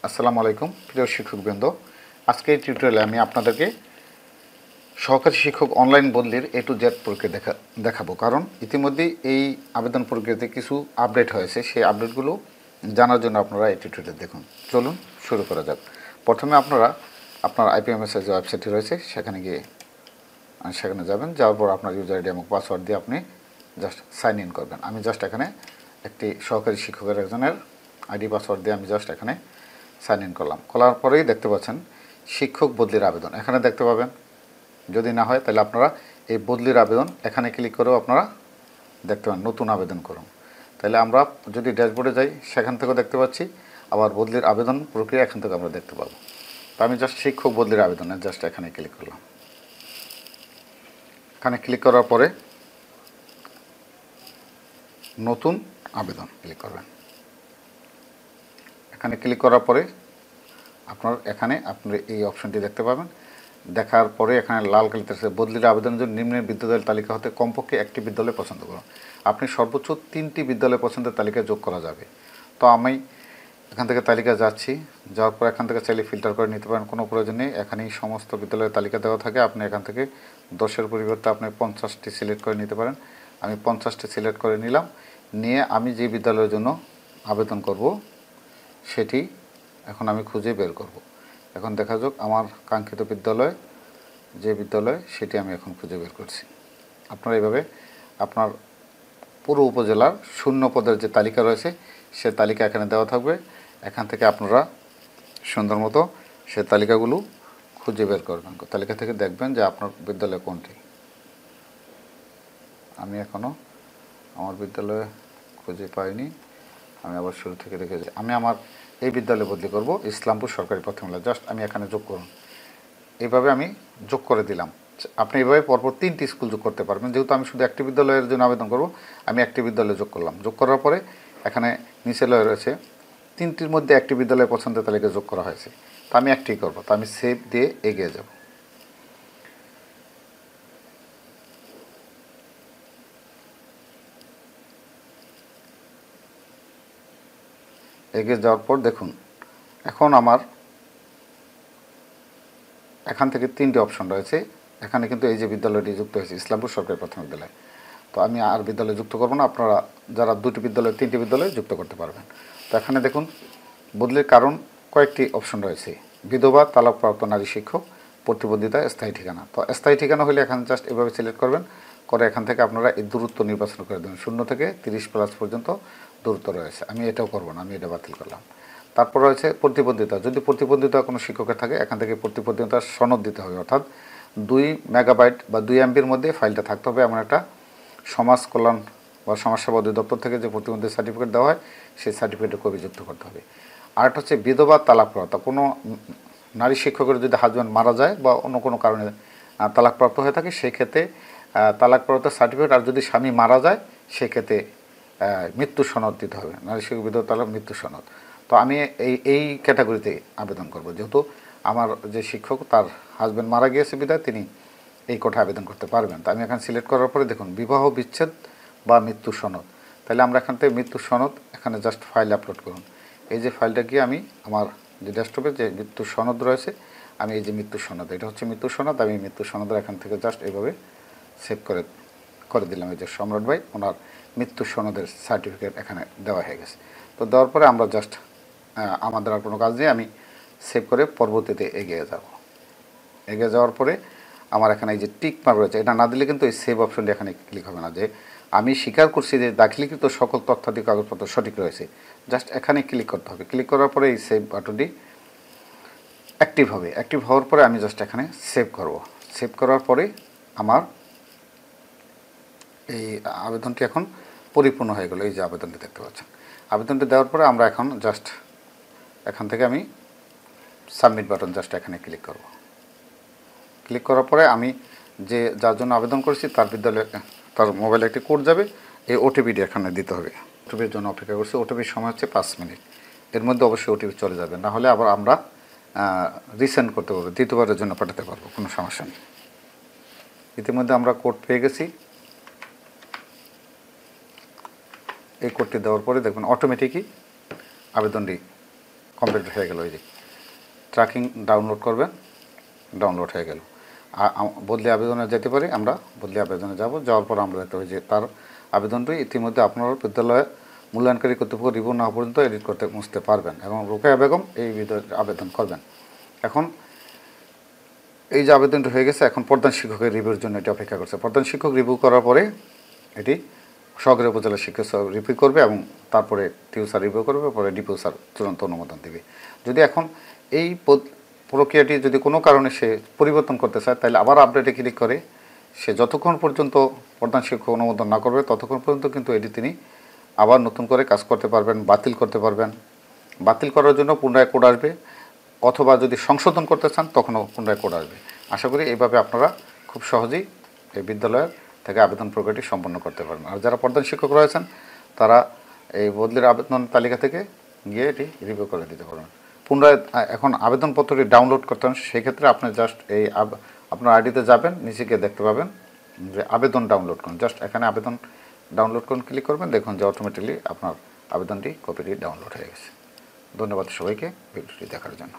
আসসালামু আলাইকুম প্রিয় শিক্ষকবৃন্দ। আজকে এই টিউটোরিয়ালে আমি আপনাদেরকে সহকারী শিক্ষক অনলাইন বদলির A to Z প্রক্রিয়া দেখাবো। কারণ ইতিমধ্যেই এই আবেদন প্রক্রিয়াতে কিছু আপডেট হয়েছে, সেই আপডেটগুলো জানার জন্য আপনারা এই টিউটোরিয়াল দেখুন। চলুন শুরু করা যাক। প্রথমে আপনারা আপনার IPMS-এর যে ওয়েবসাইটটি রয়েছে সেখানে যাবেন। যাওয়ার পর আপনার ইউজার আইডি এবং পাসওয়ার্ড দিয়ে আপনি জাস্ট সাইন ইন করবেন। আমি জাস্ট এখানে একটি সহকারী শিক্ষকের একজনের আইডি পাসওয়ার্ড দিয়ে আমি জাস্ট এখানে সাইন ইন করলাম। করার পরেই দেখতে পাচ্ছেন শিক্ষক বদলির আবেদন এখানে দেখতে পাবেন। যদি না হয় তাহলে আপনারা এই বদলির আবেদন এখানে ক্লিক করেও আপনারা দেখতে পাবেন নতুন আবেদন করুন। তাহলে আমরা যদি ড্যাশবোর্ডে যাই সেখান থেকেও দেখতে পাচ্ছি, আবার বদলির আবেদন প্রক্রিয়া এখান থেকে আমরা দেখতে পাবো। তো আমি জাস্ট শিক্ষক বদলির আবেদনে জাস্ট এখানে ক্লিক করলাম। এখানে ক্লিক করার পরে নতুন আবেদন ক্লিক করবেন। এখানে ক্লিক করার পরে আপনার এই অপশনটি দেখতে পাবেন। দেখার পরে এখানে লাল কালিতে বদলির আবেদনের জন্য নিম্নের বিদ্যালয়ের তালিকা হতে কমপক্ষে একটি বিদ্যালয় পছন্দ করুন। আপনি সর্বোচ্চ 3টি বিদ্যালয় পছন্দের তালিকায় যোগ করা যাবে। তো আমি এখান থেকে তালিকায় যাচ্ছি। যাওয়ার পর এখান থেকে চাইলে ফিল্টার করে নিতে পারেন, কোনো প্রয়োজন নেই। এখানেই সমস্ত বিদ্যালয়ের তালিকা দেওয়া থাকে। আপনি এখান থেকে 10-এর পরিবর্তে আপনি 50টি সিলেক্ট করে নিতে পারেন। আমি 50টি সিলেক্ট করে নিলাম। নিয়ে আমি যে বিদ্যালয়ের জন্য আবেদন করব সেটি এখন আমি খুঁজে বের করব। এখন দেখা যাক আমার কাঙ্ক্ষিত বিদ্যালয় যে বিদ্যালয় সেটি আমি এখন খুঁজে বের করছি। আপনারা এইভাবে আপনার পুরো উপজেলার শূন্য পদের যে তালিকা রয়েছে সে তালিকা এখানে দেওয়া থাকবে। এখান থেকে আপনারা সুন্দর মতো সে তালিকাগুলো খুঁজে বের করবেন। তালিকা থেকে দেখবেন যে আপনার বিদ্যালয় কোনটি। আমি এখনও আমার বিদ্যালয়ে খুঁজে পাইনি। আমি আবার শুরু থেকে দেখে যাই। আমি আমার এই বিদ্যালয়ে বদলি করব, ইসলামপুর সরকারি প্রাথমিক। জাস্ট আমি এখানে যোগ করুন। এইভাবে আমি যোগ করে দিলাম। আপনি এইভাবে পরপর 3টি স্কুল যোগ করতে পারবেন। যেহেতু আমি শুধু একটি বিদ্যালয়ের জন্য আবেদন করব, আমি একটি বিদ্যালয়ে যোগ করলাম। যোগ করার পরে এখানে নিচে রয়েছে 3টির মধ্যে একটি বিদ্যালয় পছন্দের তালিকায় যোগ করা হয়েছে। তো আমি একটি করব। তো আমি সেভ দিয়ে এগিয়ে যাব। এগিয়ে যাওয়ার পর দেখুন এখন আমার এখান থেকে 3টি অপশন রয়েছে। এখানে কিন্তু এই যে বিদ্যালয়টি যুক্ত হয়েছে ইসলামপুর সরকারি প্রাথমিক বিদ্যালয়। তো আমি আর বিদ্যালয় যুক্ত করব না। আপনারা যারা 2টি বিদ্যালয় 3টি বিদ্যালয় যুক্ত করতে পারবেন। তো এখানে দেখুন বদলির কারণ কয়েকটি অপশন রয়েছে। বিধবা, তালাকপ্রাপ্ত নারী শিক্ষক, প্রতিবন্ধিতা, স্থায়ী ঠিকানা। তো স্থায়ী ঠিকানা হলে এখানে জাস্ট এভাবে সিলেক্ট করবেন। করে এখান থেকে আপনারা এই দূরত্ব নির্বাচন করে দেবেন। 0 থেকে 30+ পর্যন্ত দূরত্ব রয়েছে। আমি এটাও করব না, আমি এটা বাতিল করলাম। তারপর রয়েছে প্রতিবন্ধিতা। যদি প্রতিবন্ধিতা কোনো শিক্ষকের থাকে এখান থেকে প্রতিবন্ধিতার সনদ দিতে হবে, অর্থাৎ 2 মেগাবাইট বা 2 MBর মধ্যে ফাইলটা থাকতে হবে। এমন একটা সমাজ কল্যাণ বা সমাজসেবা অধিদপ্তর থেকে যে প্রতিবন্ধী সার্টিফিকেট দেওয়া হয় সেই সার্টিফিকেটের কপি যুক্ত করতে হবে। আরেকটা হচ্ছে বিধবা, তালাকপ্রাপ্ত। কোনো নারী শিক্ষকের যদি হাজব্যান্ড মারা যায় বা অন্য কোনো কারণে তালাকপ্রাপ্ত হয়ে থাকে সেই ক্ষেত্রে তালাকপ্রাপ্ত সার্টিফিকেট, আর যদি স্বামী মারা যায় সেক্ষেত্রে মৃত্যু সনদ দিতে হবে। নারী শিক্ষক, বিধবা, তালাক, মৃত্যু সনদ। তো আমি এই ক্যাটাগরিতে আবেদন করব, যেহেতু আমার যে শিক্ষক তার হাজব্যান্ড মারা গিয়েছে বিধায় তিনি এই কোটায় আবেদন করতে পারবেন। তো আমি এখানে সিলেক্ট করার পরে দেখুন বিবাহ বিচ্ছেদ বা মৃত্যু সনদ। তাহলে আমরা এখান থেকে মৃত্যু সনদ এখানে জাস্ট ফাইল আপলোড করুন। এই যে ফাইলটা গিয়ে আমি আমার যে ডেস্কটপে যে মৃত্যু সনদ রয়েছে, আমি এই যে মৃত্যু সনদ, এটা হচ্ছে মৃত্যু সনদ। আমি মৃত্যু সনদের এখান থেকে জাস্ট এইভাবে সেভ করে দিলাম। এই যে সম্রাট ভাই ওনার মৃত্যু সনদের সার্টিফিকেট এখানে দেওয়া হয়ে গেছে। তো দেওয়ার পরে আমরা জাস্ট আমাদের আর কোনো কাজ নেই, আমি সেভ করে পরবর্তীতে এগিয়ে যাব। এগিয়ে যাওয়ার পরে আমার এখানে এই যে টিক মার্ক রয়েছে, এটা না দিলে কিন্তু এই সেভ অপশনটি এখানে ক্লিক হবে না। যে আমি স্বীকার করছি যে দাখিলীকৃত সকল তথ্যাদি কাগজপত্র সঠিক রয়েছে, জাস্ট এখানে ক্লিক করতে হবে। ক্লিক করার পরে এই সেভ বাটনটি অ্যাক্টিভ হবে। অ্যাক্টিভ হওয়ার পরে আমি জাস্ট এখানে সেভ করব। সেভ করার পরে আমার এই আবেদনটি এখন পরিপূর্ণ হয়ে গেল। এই যে আবেদনটি দেখতে পাচ্ছেন, আবেদনটি দেওয়ার পরে আমরা এখন জাস্ট এখান থেকে আমি সাবমিট বাটন জাস্ট এখানে ক্লিক করব। ক্লিক করার পরে আমি যার জন্য আবেদন করেছি তার বিদ্যালয়ে তার মোবাইলে একটি কোড যাবে, এই ওটিপিটি এখানে দিতে হবে। ওটিপির জন্য অপেক্ষা করছি। ওটিপির সময় হচ্ছে 5 মিনিট। এর মধ্যে অবশ্যই ওটিপি চলে যাবে, না হলে আবার আমরা রিসেন্ড করতে পারবো, দ্বিতীয়বারের জন্য পাঠাতে পারবো, কোনো সমস্যা নেই। ইতিমধ্যে আমরা কোড পেয়ে গেছি। এই কোডটি দেওয়ার পরে দেখবেন অটোমেটিকই আবেদনটি কমপ্লিট হয়ে গেল। এই যে ট্র্যাকিং ডাউনলোড করবেন, ডাউনলোড হয়ে গেল। বদলি আবেদনে যেতে পারি, আমরা বদলি আবেদনে যাব। যাওয়ার পর আমরা দেখতে পাই যে তার আবেদনটি ইতিমধ্যে আপনার বিদ্যালয়ে মূল্যায়নকারী কর্তৃপক্ষ রিভিউ না পর্যন্ত এডিট করতে মুছতে পারবেন এবং রোকেয়া বেগম এই আবেদন করবেন। এখন এই যে আবেদনটি হয়ে গেছে, এখন প্রধান শিক্ষকের রিভিউর জন্য এটি অপেক্ষা করছে। প্রধান শিক্ষক রিভিউ করার পরে এটি সহকারী উপজেলা শিক্ষক রিভিউ করবে এবং তারপরে টিউ স্যার রিভিউ করবে, পরে ডিপিও স্যার চূড়ান্ত অনুমোদন দেবে। যদি এখন এই প্রক্রিয়াটি যদি কোনো কারণে সে পরিবর্তন করতে চায়, তাহলে আবার আপডেটে ক্লিক করে সে যতক্ষণ পর্যন্ত প্রধান শিক্ষক অনুমোদন না করবে ততক্ষণ পর্যন্ত কিন্তু এটি তিনি আবার নতুন করে কাজ করতে পারবেন, বাতিল করতে পারবেন। বাতিল করার জন্য পুনরায় কোড আসবে, অথবা যদি সংশোধন করতে চান তখনও পুনরায় কোড আসবে। আশা করি এইভাবে আপনারা খুব সহজেই এই বিদ্যালয়ের থেকে আবেদন প্রক্রিয়াটি সম্পন্ন করতে পারবেন। আর যারা প্রধান শিক্ষক রয়েছেন তারা এই বদলির আবেদন তালিকা থেকে গিয়ে এটি রিভিউ করে দিতে পারবেন। পুনরায় এখন আবেদনপত্রটি ডাউনলোড করতে হবে, সেক্ষেত্রে আপনি জাস্ট এই আপনার আইডিতে যাবেন, নিচে গিয়ে দেখতে পাবেন যে আবেদন ডাউনলোড করুন। জাস্ট এখানে আবেদন ডাউনলোড করুন ক্লিক করবেন, দেখুন যে অটোমেটিকলি আপনার আবেদনটি কপিটি ডাউনলোড হয়ে গেছে। ধন্যবাদ সবাইকে ভিডিওটি দেখার জন্য।